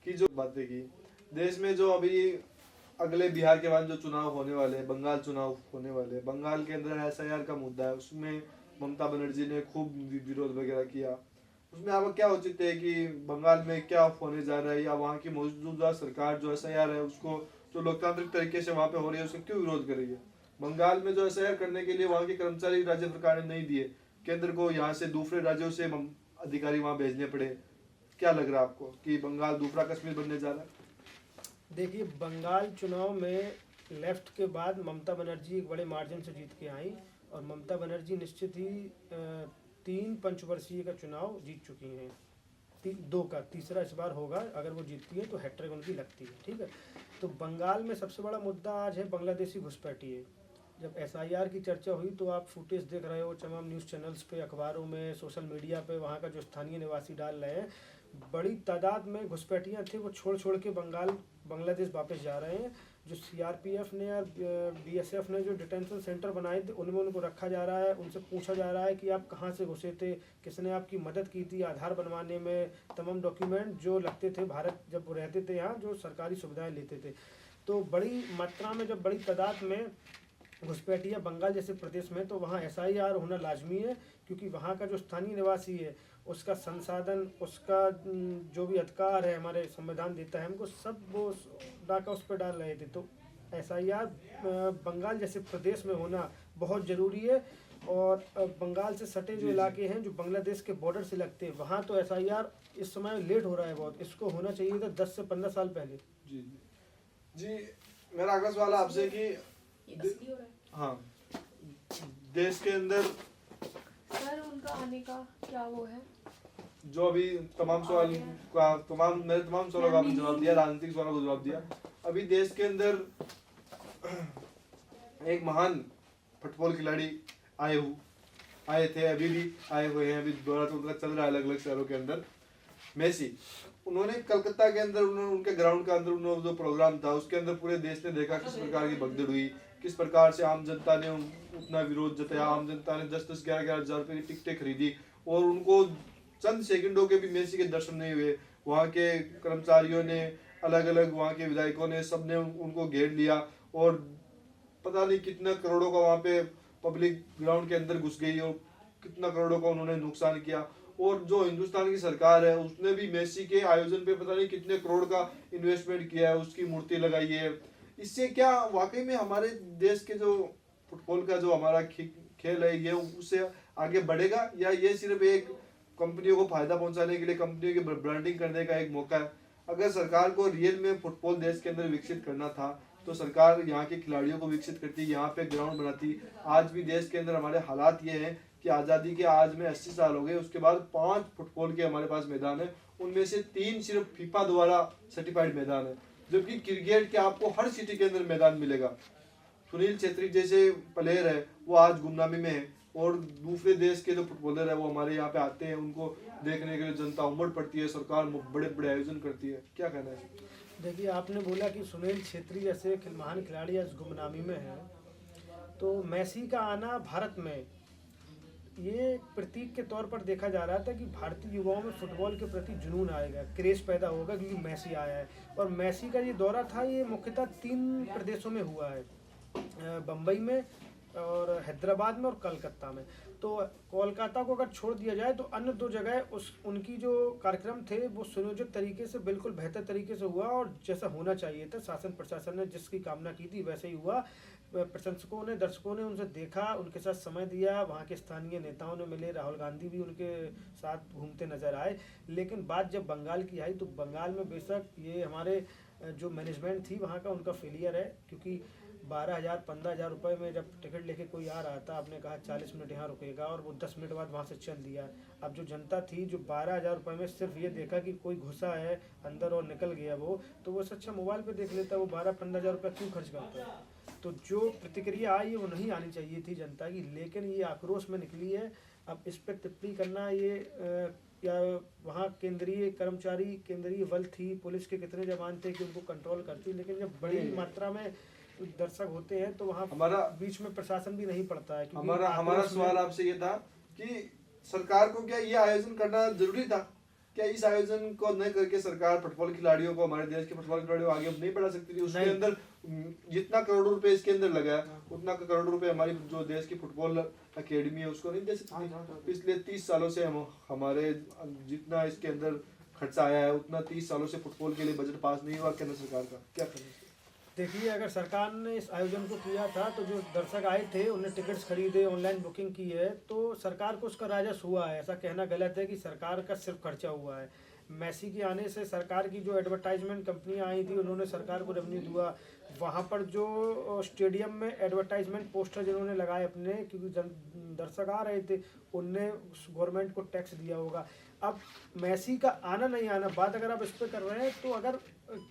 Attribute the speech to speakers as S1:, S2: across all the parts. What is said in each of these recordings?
S1: कि जो बातें की देश में जो अभी अगले बिहार के बाद जो चुनाव होने वाले हैं, बंगाल चुनाव होने वाले हैं, बंगाल के अंदर एसआईआर का मुद्दा है, उसमें ममता बनर्जी ने खूब विरोध वगैरह किया। उसमें आपका क्या उचित है कि बंगाल में क्या होने जा रहा है, या वहाँ की मौजूदा सरकार जो एसआईआर है उसको जो लोकतांत्रिक तरीके से वहाँ पे हो रही है उसका क्यों विरोध कर रही है? बंगाल में जो एसआईआर करने के लिए वहाँ के कर्मचारी राज्य सरकार ने नहीं दिए, केंद्र को यहाँ से दूसरे राज्यों से अधिकारी वहाँ भेजने पड़े। क्या लग रहा है आपको कि बंगाल दूसरा कश्मीर बनने जा रहा है?
S2: देखिए, बंगाल चुनाव में लेफ्ट के बाद ममता बनर्जी एक बड़े मार्जिन से जीत के आई, और ममता बनर्जी निश्चित ही 3 पंचवर्षीय का चुनाव जीत चुकी हैं। 2 का तीसरा इस बार होगा, अगर वो जीतती है तो हैट्रिक उनकी लगती है। ठीक है, तो बंगाल में सबसे बड़ा मुद्दा आज है बांग्लादेशी घुसपैठिए। जब एसआईआर की चर्चा हुई तो आप फुटेज देख रहे हो तमाम न्यूज़ चैनल्स पे, अखबारों में, सोशल मीडिया पे, वहाँ का जो स्थानीय निवासी डाल रहे हैं, बड़ी तादाद में घुसपैठियाँ थे, वो छोड़ छोड़ के बांग्लादेश वापस जा रहे हैं। जो सीआरपीएफ ने और बीएसएफ ने जो डिटेंशन सेंटर बनाए थे उनमें उनको रखा जा रहा है, उनसे पूछा जा रहा है कि आप कहाँ से घुसे थे, किसने आपकी मदद की थी आधार बनवाने में, तमाम डॉक्यूमेंट जो लगते थे भारत जब रहते थे यहाँ, जो सरकारी सुविधाएं लेते थे। तो बड़ी मात्रा में, जब बड़ी तादाद में घुसपैठिया बंगाल जैसे प्रदेश में, तो वहाँ एसआईआर होना लाजमी है, क्योंकि वहाँ का जो स्थानीय निवासी है उसका संसाधन, उसका जो भी अधिकार है हमारे संविधान देता है हमको, सब वो डाका उस पर डाल रहे थे। तो एसआईआर बंगाल जैसे प्रदेश में होना बहुत ज़रूरी है। और बंगाल से सटे जो इलाके हैं जो बांग्लादेश के बॉर्डर से लगते हैं, वहाँ तो एसआईआर इस समय लेट हो रहा है बहुत, इसको होना चाहिए था 10 से 15 साल पहले।
S1: जी जी, मेरा अगला सवाल आपसे कि हाँ, देश के अंदर
S3: सर उनका आने का क्या वो है?
S1: जो अभी तमाम सवाल का मेरे तमाम सवालों का आपने जवाब दिया, राजनीतिक सवालों का जवाब दिया। अभी देश के अंदर एक महान फुटबॉल खिलाड़ी आए थे, अभी भी आए हुए हैं, अभी दौरा तो उनका चल रहा है अलग अलग शहरों के अंदर, मेसी। उन्होंने कलकत्ता के अंदर उनके ग्राउंड के अंदर उन्होंने जो प्रोग्राम था उसके अंदर पूरे देश ने देखा किस प्रकार की भगदड़ हुई, किस प्रकार से आम जनता ने अपना विरोध जताया। आम जनता ने 10-10, 11-11 हजार रुपए की टिकटें खरीदी और उनको चंद सेकंडों के भी मेसी के दर्शन नहीं हुए। वहाँ के कर्मचारियों ने, अलग अलग वहाँ के विधायकों ने, सबने उनको घेर लिया और पता नहीं कितना करोड़ों का वहाँ पे पब्लिक ग्राउंड के अंदर घुस गई और कितना करोड़ों का उन्होंने नुकसान किया। और जो हिंदुस्तान की सरकार है उसने भी मेसी के आयोजन पे पता नहीं कितने करोड़ का इन्वेस्टमेंट किया है, उसकी मूर्ति लगाई है। इससे क्या वाकई में हमारे देश के जो फुटबॉल का जो हमारा खेल है ये उससे आगे बढ़ेगा, या ये सिर्फ एक कंपनियों को फायदा पहुंचाने के लिए, कंपनियों की ब्रांडिंग करने का एक मौका है? अगर सरकार को रियल में फुटबॉल देश के अंदर विकसित करना था तो सरकार यहाँ के खिलाड़ियों को विकसित करती, यहाँ पे ग्राउंड बनाती। आज भी देश के अंदर हमारे हालात ये हैं कि आज़ादी के आज में 80 साल हो गए, उसके बाद 5 फुटबॉल के हमारे पास मैदान है, उनमें से 3 सिर्फ फीफा द्वारा सर्टिफाइड मैदान है, जबकि क्रिकेट के आपको हर सिटी के अंदर मैदान मिलेगा। सुनील छेत्री जैसे प्लेयर है वो आज गुमनामी में है और दूसरे देश के जो फुटबॉलर है वो हमारे यहाँ पे आते हैं, उनको देखने के लिए जनता उमड़ पड़ती है, सरकार बड़े बड़े आयोजन करती है। क्या कहना है?
S2: देखिए, आपने बोला कि सुनील छेत्री जैसे महान खिलाड़ी आज गुमनामी में है, तो मेसी का आना भारत में ये प्रतीक के तौर पर देखा जा रहा था कि भारतीय युवाओं में फुटबॉल के प्रति जुनून आएगा, क्रेज पैदा होगा, क्योंकि मेसी आया है। और मेसी का ये दौरा था, ये मुख्यतः 3 प्रदेशों में हुआ है, बम्बई में और हैदराबाद में और कलकत्ता में। तो कोलकाता को अगर छोड़ दिया जाए तो अन्य 2 जगह उनकी जो कार्यक्रम थे वो सुनियोजित तरीके से, बिल्कुल बेहतर तरीके से हुआ और जैसा होना चाहिए था। शासन प्रशासन ने जिसकी कामना की थी वैसे ही हुआ। प्रशंसकों ने, दर्शकों ने उनसे देखा, उनके साथ समय दिया, वहाँ के स्थानीय नेताओं ने मिले, राहुल गांधी भी उनके साथ घूमते नजर आए। लेकिन बात जब बंगाल की आई तो बंगाल में बेशक ये हमारे जो मैनेजमेंट थी वहाँ का, उनका फेलियर है, क्योंकि 12,000 15,000 रुपये में जब टिकट लेके कोई आ रहा था, आपने कहा 40 मिनट यहाँ रुकेगा और वो 10 मिनट बाद वहाँ से चल दिया। अब जो जनता थी जो 12,000 रुपये में सिर्फ ये देखा कि कोई घुसा है अंदर और निकल गया वो, तो वो अच्छा मोबाइल पे देख लेता, वो 12-15,000 रुपये क्यों खर्च करता? तो जो प्रतिक्रिया आई है वो नहीं आनी चाहिए थी जनता की, लेकिन ये आक्रोश में निकली है। अब इस पर टिप्पणी करना ये या वहाँ केंद्रीय कर्मचारी, केंद्रीय बल थी, पुलिस के कितने जवान थे कि उनको कंट्रोल करती, लेकिन जब बड़ी मात्रा में दर्शक होते हैं तो वहाँ
S1: हमारा
S2: बीच में प्रशासन भी नहीं पड़ता है।
S1: हमारा सवाल आपसे ये था कि सरकार को क्या ये आयोजन करना जरूरी था? क्या इस आयोजन को न करके सरकार फुटबॉल खिलाड़ियों को, हमारे देश के फुटबॉल खिलाड़ियों को आगे नहीं बढ़ा सकती थी? उसके
S2: नहीं।
S1: अंदर जितना करोड़ों रुपए इसके अंदर लगा है, उतना करोड़ों रुपए हमारी जो देश की फुटबॉल अकेडमी है उसको नहीं दे सकती। पिछले 30 सालों से हमारे जितना इसके अंदर खर्चा आया है, उतना 30 सालों से फुटबॉल के लिए बजट पास नहीं हुआ। केंद्र सरकार का क्या करना चाहिए?
S2: देखिए, अगर सरकार ने इस आयोजन को किया था तो जो दर्शक आए थे उन्हें टिकट्स खरीदे, ऑनलाइन बुकिंग की है, तो सरकार को उसका राजस्व हुआ है। ऐसा कहना गलत है कि सरकार का सिर्फ खर्चा हुआ है। मैसी के आने से सरकार की जो एडवर्टाइजमेंट कंपनियां आई थी उन्होंने सरकार को रेवेन्यू दिया। वहाँ पर जो स्टेडियम में एडवर्टाइजमेंट पोस्टर जिन्होंने लगाए अपने, क्योंकि दर्शक आ रहे थे, उनने गवर्नमेंट को टैक्स दिया होगा। अब मैसी का आना नहीं आना, बात अगर आप इस पर कर रहे हैं, तो अगर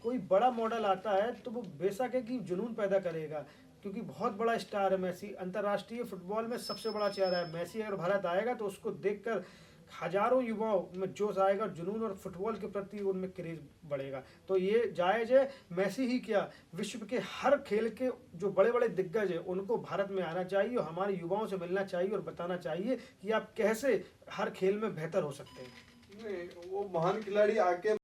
S2: कोई बड़ा मॉडल आता है तो वो बेशक है कि जुनून पैदा करेगा, क्योंकि बहुत बड़ा स्टार है मैसी। अंतर्राष्ट्रीय फुटबॉल में सबसे बड़ा चेहरा है मैसी। अगर भारत आएगा तो उसको देखकर हजारों युवाओं में जोश आएगा, जुनून और फुटबॉल के प्रति उनमें क्रेज बढ़ेगा। तो ये जायज़ है। मैसी ही क्या, विश्व के हर खेल के जो बड़े बड़े दिग्गज हैं उनको भारत में आना चाहिए और हमारे युवाओं से मिलना चाहिए और बताना चाहिए कि आप कैसे हर खेल में बेहतर हो सकते हैं।
S1: नहीं, वो महान खिलाड़ी आके